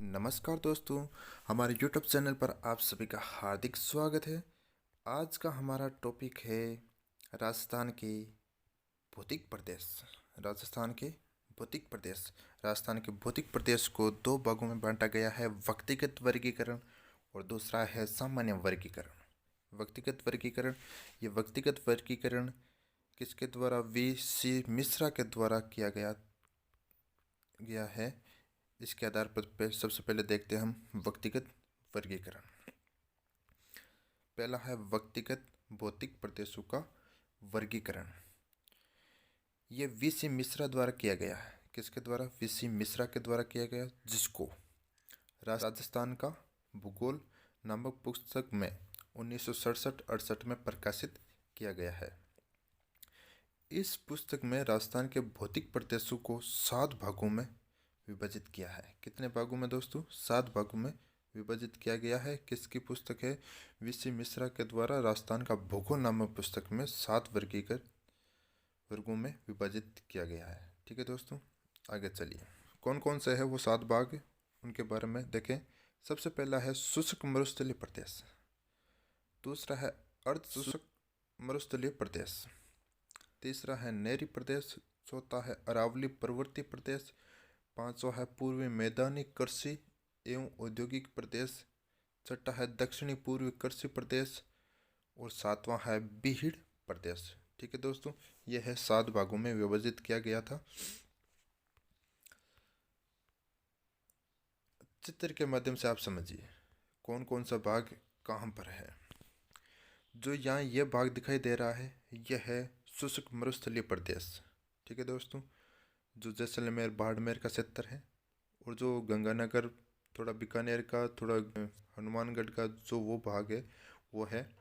नमस्कार दोस्तों, हमारे YouTube चैनल पर आप सभी का हार्दिक स्वागत है। आज का हमारा टॉपिक है राजस्थान के भौतिक प्रदेश। राजस्थान के भौतिक प्रदेश राजस्थान के भौतिक प्रदेश को दो भागों में बांटा गया है, व्यक्तिगत वर्गीकरण और दूसरा है सामान्य वर्गीकरण। व्यक्तिगत वर्गीकरण, ये व्यक्तिगत वर्गीकरण किसके द्वारा? वी.सी. मिश्रा के द्वारा किया गया है। इसके आधार पर सबसे पहले देखते हैं हम व्यक्तिगत वर्गीकरण। पहला है व्यक्तिगत भौतिक प्रदेशों का वर्गीकरण। ये वी.सी. मिश्रा द्वारा किया गया है। किसके द्वारा? वी.सी. मिश्रा के द्वारा किया गया, जिसको राजस्थान का भूगोल नामक पुस्तक में 1967-68 में प्रकाशित किया गया है। इस पुस्तक में राजस्थान के भौतिक प्रदेशों को 7 भागों में विभाजित किया है। कितने भागों में दोस्तों? 7 भागों में विभाजित किया गया है। किसकी पुस्तक है? वी.सी. मिश्रा के द्वारा राजस्थान का भूगोल नामक पुस्तक में 7 वर्गों में विभाजित किया गया है। ठीक है दोस्तों, आगे चलिए। कौन कौन से है वो 7 भाग, उनके बारे में देखें। सबसे पहला है शुष्क मरुस्थलीय प्रदेश, दूसरा है अर्ध शुष्क मरुस्थलीय प्रदेश, तीसरा है नहरी प्रदेश, चौथा है अरावली पर्वतीय प्रदेश, पांचवा है पूर्वी मैदानी कृषि एवं औद्योगिक प्रदेश, छठा है दक्षिणी पूर्वी कृषि प्रदेश और सातवां है बीहिड़ प्रदेश। ठीक है दोस्तों, यह है 7 भागों में विभाजित किया गया था। चित्र के माध्यम से आप समझिए कौन कौन सा भाग कहाँ पर है। जो यहाँ यह भाग दिखाई दे रहा है, यह है शुष्क मरुस्थलीय प्रदेश। ठीक है दोस्तों, जो जैसलमेर बाड़मेर का क्षेत्र है, और जो गंगानगर, थोड़ा बीकानेर का, थोड़ा हनुमानगढ़ का जो वो भाग है, वो है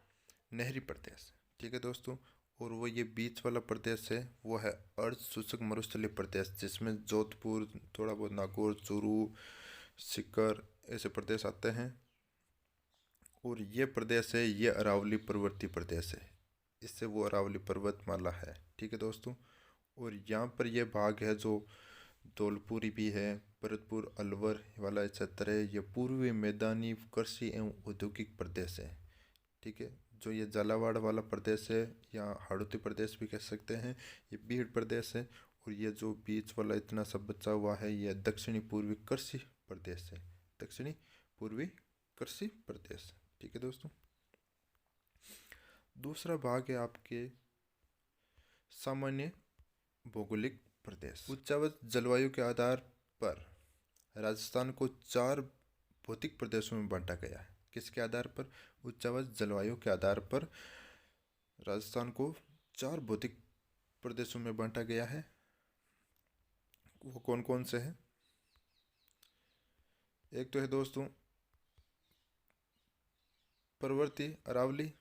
नहरी प्रदेश। ठीक है दोस्तों, और वो ये बीच वाला प्रदेश है, वो है अर्ध शुष्क मरुस्थलीय प्रदेश, जिसमें जोधपुर, थोड़ा बहुत नागौर, चूरू, सीकर ऐसे प्रदेश आते हैं। और ये प्रदेश है, ये अरावली पर्वतीय प्रदेश है, इससे वो अरावली पर्वतमाला है। ठीक है दोस्तों, और यहाँ पर यह भाग है जो धौलपुरी भी है, भरतपुर अलवर वाला क्षेत्र है, ये पूर्वी मैदानी कृषि एवं औद्योगिक प्रदेश है। ठीक है, जो ये झालावाड़ वाला प्रदेश है या हाड़ौती प्रदेश भी कह सकते हैं, ये बीड़ प्रदेश है। और ये जो बीच वाला इतना सब बचा हुआ है, ये दक्षिणी पूर्वी कृषि प्रदेश है, दक्षिणी पूर्वी कृषि प्रदेश। ठीक है दोस्तों, दूसरा भाग है आपके सामान्य भौगोलिक प्रदेश। उच्चावच जलवायु के आधार पर राजस्थान को 4 भौतिक प्रदेशों में बांटा गया है। किसके आधार पर? उच्चावच जलवायु के आधार पर राजस्थान को 4 भौतिक प्रदेशों में बांटा गया है। वो कौन कौन से हैं? एक तो है दोस्तों पर्वतीय अरावली,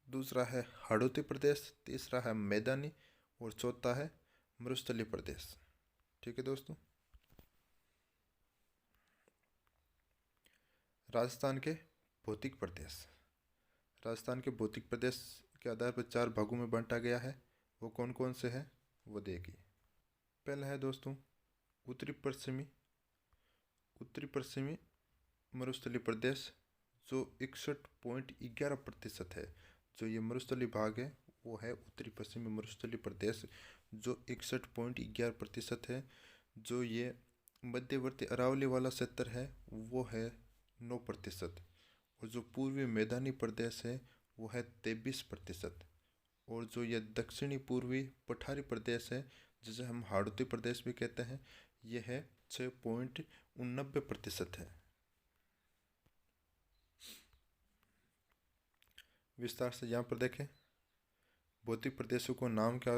दूसरा है हाड़ौती प्रदेश, तीसरा है मैदानी और चौथा है मरुस्थलीय प्रदेश। ठीक है दोस्तों, राजस्थान के भौतिक प्रदेश। राजस्थान के भौतिक प्रदेश के आधार पर 4 भागों में बांटा गया है। वो कौन कौन से हैं वो देखिए। पहला है दोस्तों उत्तरी पश्चिमी मरुस्थलीय प्रदेश, जो 61.11% है। जो ये मरुस्थलीय भाग है, वो है उत्तरी पश्चिमी मरुस्थलीय प्रदेश, जो 61.11% है। जो ये मध्यवर्ती अरावली वाला क्षेत्र है, वो है 9%। और जो पूर्वी मैदानी प्रदेश है, वो है 23%। और जो ये दक्षिणी पूर्वी पठारी प्रदेश है, जिसे हम हाड़ौती प्रदेश भी कहते हैं, यह है 6.89% है। विस्तार से यहाँ पर देखें, भौतिक प्रदेशों को नाम के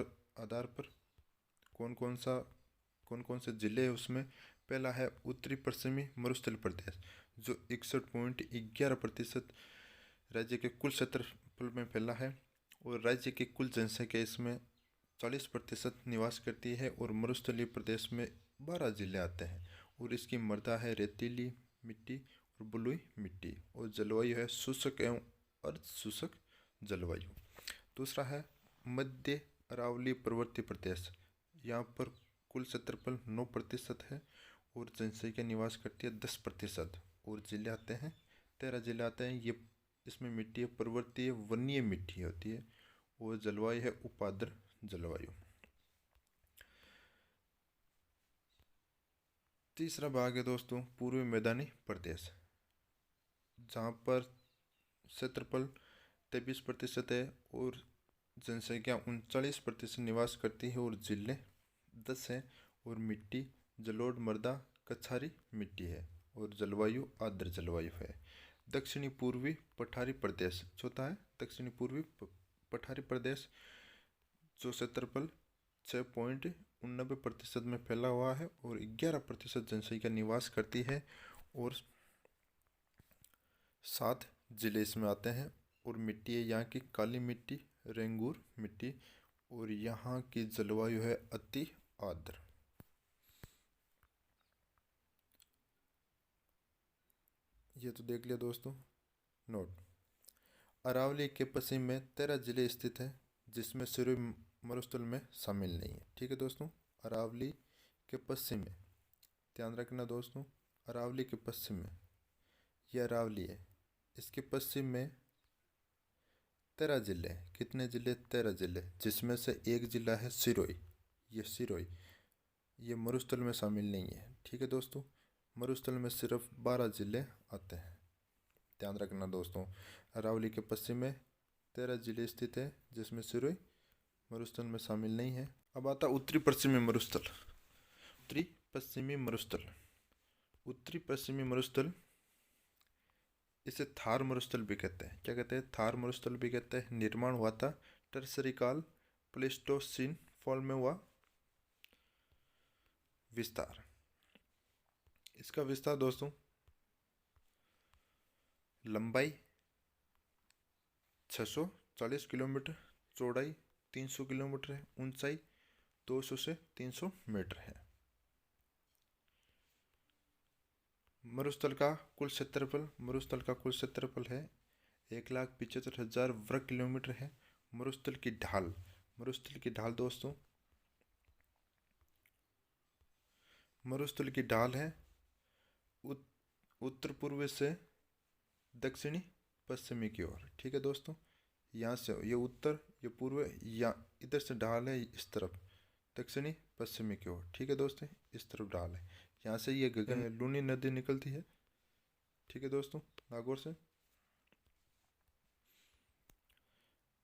आधार पर कौन कौन से जिले हैं उसमें। पहला है उत्तरी पश्चिमी मरुस्थलीय प्रदेश, जो 61.11% राज्य के कुल क्षेत्रफल में फैला है। और राज्य की कुल जनसंख्या इसमें 40% निवास करती है। और मरुस्थलीय प्रदेश में 12 जिले आते हैं। और इसकी मृदा है रेतीली मिट्टी और बलुई मिट्टी। और जलवायु है शुष्क एवं अर्ध शुष्क जलवायु। दूसरा है मध्य अरावली पर्वतीय प्रदेश, यहाँ पर कुल क्षेत्रफल 9% है। और जनसंख्या निवास करती है 10%। और जिले आते हैं 13 जिले आते हैं। ये इसमें मिट्टी है पर्वतीय वन्य मिट्टी होती है। और जलवायु है उपाद्र जलवायु। तीसरा भाग है दोस्तों पूर्वी मैदानी प्रदेश, जहाँ पर क्षेत्रफल 23% है और जनसंख्या 39% निवास करती है। और जिले 10 हैं। और मिट्टी जलोढ़ मृदा कछारी मिट्टी है। और जलवायु आर्द्र जलवायु है। दक्षिणी पूर्वी पठारी प्रदेश चौथा है दक्षिणी पूर्वी पठारी प्रदेश, जो क्षेत्रफल 6.89% में फैला हुआ है और 11% जनसंख्या निवास करती है। और 7 जिले इसमें आते हैं। और मिट्टी है यहाँ की काली मिट्टी रेंगूर मिट्टी। और यहाँ की जलवायु है अति आर्द्र। ये तो देख लिया दोस्तों। नोट, अरावली के पश्चिम में 13 जिले स्थित हैं, जिसमें सिरोही मरुस्थल में शामिल नहीं है। ठीक है दोस्तों, अरावली के पश्चिम में ध्यान रखना दोस्तों, अरावली के पश्चिम में यह अरावली है, इसके पश्चिम में 13 जिले हैं। कितने जिले? 13 जिले, जिसमें से एक जिला है सिरोही। ये सिरोही ये मरुस्थल में शामिल नहीं है। ठीक है दोस्तों, मरुस्थल में सिर्फ 12 जिले आते हैं। ध्यान रखना दोस्तों, अरावली के पश्चिम में 13 जिले स्थित है, जिसमें सिरोही मरुस्थल में शामिल नहीं है। अब आता उत्तरी पश्चिमी मरुस्थल। उत्तरी पश्चिमी मरुस्थल, उत्तरी पश्चिमी मरुस्थल इसे थार मरुस्थल भी कहते हैं। क्या कहते हैं? थार मरुस्थल भी कहते हैं। निर्माण हुआ था टर्सरी काल प्लेस्टोसीन फॉल में हुआ विस्तार। इसका विस्तार दोस्तों लंबाई 640 किलोमीटर, चौड़ाई 300 किलोमीटर है, ऊंचाई 200 से 300 मीटर है। मरुस्थल का कुल क्षेत्रफल है 1,75,000 वर्ग किलोमीटर है। मरुस्थल की ढाल दोस्तों, मरुस्थल की ढाल है उत्तर पूर्व से दक्षिणी पश्चिमी की ओर। ठीक है दोस्तों, यहाँ से ये उत्तर ये पूर्व, या इधर से ढाल है इस तरफ दक्षिणी पश्चिमी की ओर। ठीक है दोस्तों, इस तरफ ढाल है। यहाँ से ये गगन लूनी नदी निकलती है। ठीक है दोस्तों, नागौर से।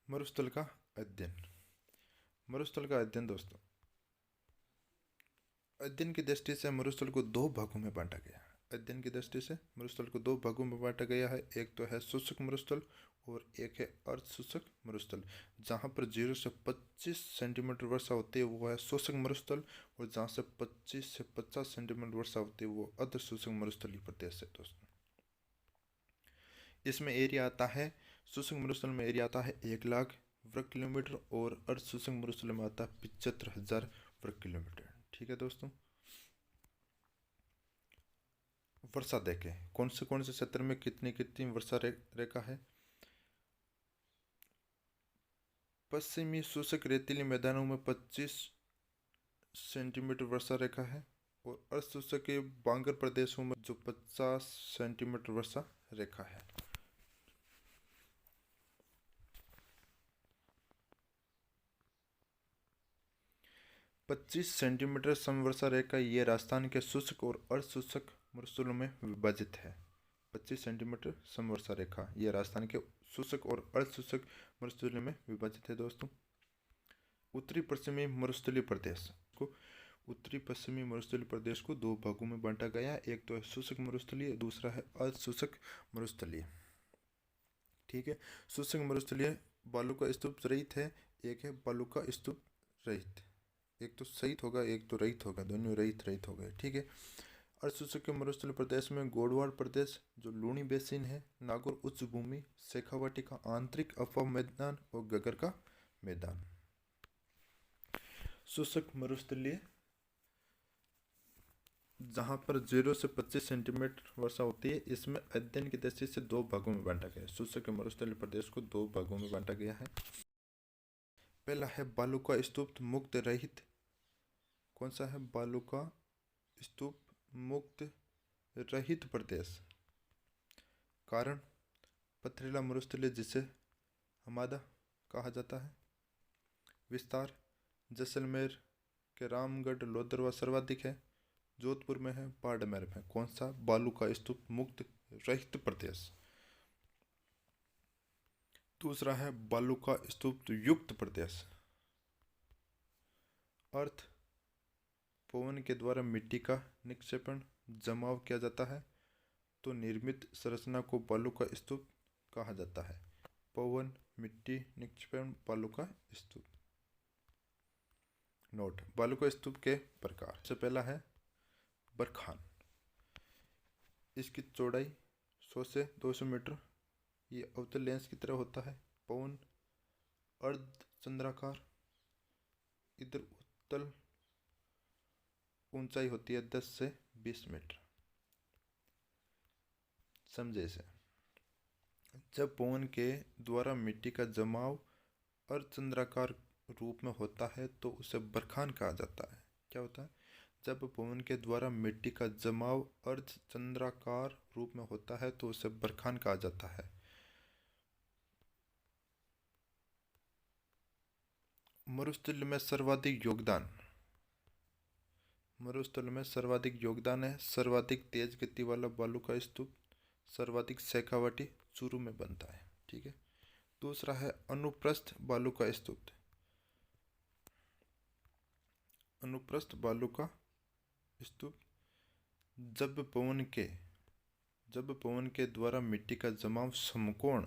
मरुस्थल का अध्ययन दोस्तों, अध्ययन की दृष्टि से मरुस्थल को 2 भागों में बांटा गया। अध्ययन की दृष्टि से मरुस्थल को 2 भागों में बांटा गया है। एक तो है शुष्क मरुस्थल और एक है अर्ध शुष्क मरुस्थल। जहाँ पर 0 से 25 सेंटीमीटर वर्षा होती है वो है शुष्क मरुस्थल, और जहाँ से 25 से 50 सेंटीमीटर वर्षा होती है वो अर्ध शुष्क मरुस्थलीय प्रदेश है दोस्तों। इसमें एरिया आता है, शुष्क मरुस्थल में एरिया आता है 1,00,000 वर्ग किलोमीटर, और अर्ध शुष्क मरुस्थल में आता है 75,000 वर्ग किलोमीटर। ठीक है दोस्तों, वर्षा देखें कौन से क्षेत्र में कितनी कितनी वर्षा रेखा है। पश्चिमी शुष्क रेतीली मैदानों में 25 सेंटीमीटर वर्षा रेखा है, और अर्ध शुष्क के बांगर प्रदेशों में जो 50 सेंटीमीटर वर्षा रेखा है। पच्चीस सेंटीमीटर समवर्षा रेखा ये राजस्थान के शुष्क और अर्ध शुष्क मरुस्थलों में विभाजित है। 25 सेंटीमीटर समवर्षा रेखा ये राजस्थान के शुष्क और अर्ध शुष्क मरुस्थलों में विभाजित है दोस्तों। उत्तरी पश्चिमी मरुस्थलीय प्रदेश को 2 भागों में बांटा गया। एक तो है शुष्क मरुस्थलीय, दूसरा है अर्ध शुष्क मरुस्थलीय। ठीक है, शुष्क मरुस्थलीय बालू का स्तूप रहित है, एक है बालू का स्तूप रहित। एक तो सहित होगा, एक तो रहित होगा, दोनों रहित हो गए। ठीक है, अर्ध शुष्क मरुस्थलीय प्रदेश में गोडवाड़ प्रदेश जो लूनी बेसिन है, नागौर उच्च भूमि, शेखावाटी का आंतरिक अफवाह मैदान और गगर का मैदान। शुष्क मरुस्थलीय जहाँ पर 0 से 25 सेंटीमीटर वर्षा होती है, इसमें अध्ययन की दृष्टि से 2 भागों में बांटा गया है। शुष्क मरुस्थलीय प्रदेश को 2 भागों में बांटा गया है। पहला है बालू का स्तूप मुक्त रहित। कौन सा है? बालू का स्तूप मुक्त रहित प्रदेश। कारण पथरीला मरुस्थलीय जिसे हमादा कहा जाता है। विस्तार जैसलमेर के रामगढ़ लोदरवा सर्वाधिक है, जोधपुर में है, बाड़मेर में। कौन सा? बालू का स्तूप मुक्त रहित प्रदेश। दूसरा है बालू का स्तूप युक्त प्रदेश। अर्थ पवन के द्वारा मिट्टी का निक्षेपण जमाव किया जाता है तो निर्मित संरचना को बालू का स्तूप कहा जाता है। पवन, मिट्टी, निक्षेपण, बालू का स्तूप। नोट: बालू का स्तूप के प्रकार। सबसे पहला है बरखान। इसकी चौड़ाई 100 से 200 मीटर, ये अवतल लेंस की तरह होता है। पवन अर्धचंद्राकार, इधर उत्तल ऊंचाई होती है 10 से 20 मीटर। समझे इसे। जब पवन के द्वारा मिट्टी का जमाव अर्धचंद्राकार रूप में होता है तो उसे बरखान कहा जाता है। क्या होता है? जब पवन के द्वारा मिट्टी का जमाव अर्धचंद्राकार रूप में होता है तो उसे बरखान कहा जाता है। मरुस्थल में सर्वाधिक योगदान। मरुस्थल में सर्वाधिक योगदान है सर्वाधिक तेज गति वाला बालू का स्तूप, सर्वाधिक शेखावाटी चूरू में बनता है। ठीक है। दूसरा है अनुप्रस्थ बालू का स्तूप। अनुप्रस्थ बालू का स्तूप जब पवन के द्वारा मिट्टी का जमाव समकोण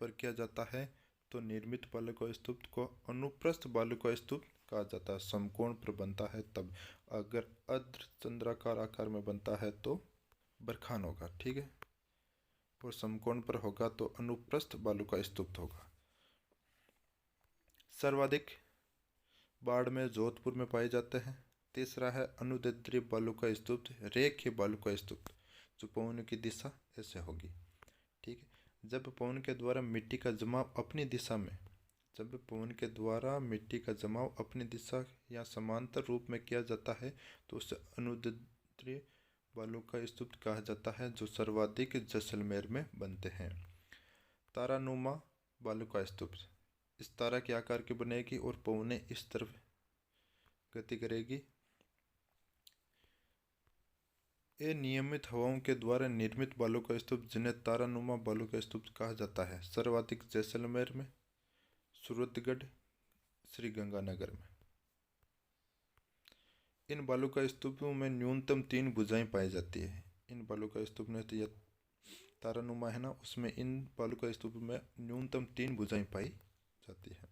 पर किया जाता है तो निर्मित बालू का स्तूप को अनुप्रस्थ बालू का स्तूप कहा जाता है। समकोण पर बनता है तब। अगर अर्धचंद्राकार आकार में बनता है तो बरखान होगा। ठीक है। और समकोण पर होगा तो अनुप्रस्थ बालू का स्तूप होगा। सर्वाधिक बाड़मेर, जोधपुर में पाए जाते हैं। तीसरा है अनुदैर्ध्य बालू का स्तूप, रेखीय बालू का स्तूप, जो पवन की दिशा ऐसे होगी। ठीक है। जब पवन के द्वारा मिट्टी का जमाव अपनी दिशा या समांतर रूप में किया जाता है तो उसे अनुदैर्ध्य बालू का स्तूप कहा जाता है, जो सर्वाधिक जैसलमेर में बनते हैं। तारानुमा बालू का स्तूप इस तारा के आकार की बनेगी और पवनें इस तरफ गति करेगी। ये नियमित हवाओं के द्वारा निर्मित बालू का स्तूप जिन्हें तारानुमा बालू का स्तूप कहा जाता है, सर्वाधिक जैसलमेर में, सूरतगढ़, श्रीगंगानगर में। इन बालू का स्तूपों में न्यूनतम 3 भुजाएं पाई जाती है। इन बालू का स्तूप में तो यह तारानुमा है ना, उसमें इन बालू का स्तूप में न्यूनतम 3 भुजाएं पाई जाती है।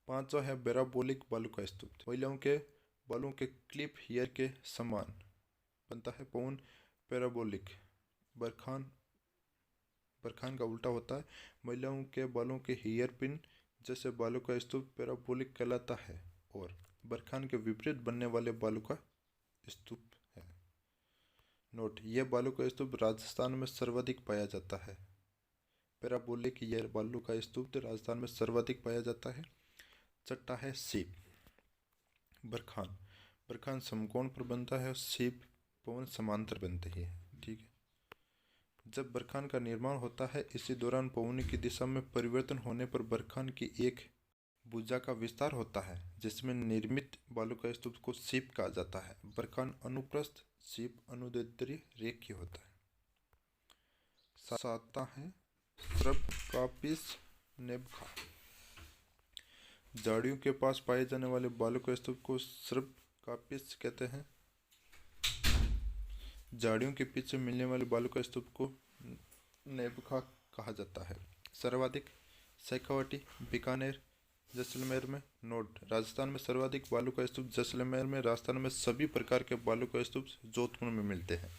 पांचवा है पैराबोलिक बालू का स्तूप। महिलाओं के बालों के क्लिप हेयर के समान बनता है। पवन पैराबोलिक। बरखान का उल्टा होता है। महिलाओं के बालों के हेयर पिन जैसे बालों का स्तूप पैराबोलिक कहलाता है और बरखान के विपरीत बनने वाले बालू का स्तूप है। नोट: यह बालू का स्तूप राजस्थान में सर्वाधिक पाया जाता है। पैराबोलिक यह बालू का स्तूप राजस्थान में सर्वाधिक पाया जाता है। छठा है सीप। बरखान समकोण पर बनता है और सीप पवन समांतर बनते हैं। ठीक है। जब बरखान का निर्माण होता है इसी दौरान पवन की दिशा में परिवर्तन होने पर बरखान की एक भुजा का विस्तार होता है जिसमें निर्मित बालू का स्तूप को सीप कहा जाता है। बरखान अनुप्रस्थ, सीप अनुदैर्ध्य रेखीय होता है। सातवां है स्त्रैटोकार्पस नैक्रा। झाड़ियों के पास पाए जाने वाले बालू का स्तूप को स्त्रैटोकार्पस कहते हैं। झाड़ियों के पीछे मिलने वाले बालू का स्तूप को नैक्रा कहा जाता है। सर्वाधिक शेखावाटी बीकानेर, जैसलमेर में। नोट: राजस्थान में सर्वाधिक बालू का स्तूप जैसलमेर में, राजस्थान में सभी प्रकार के बालू का स्तूप जोधपुर में मिलते हैं।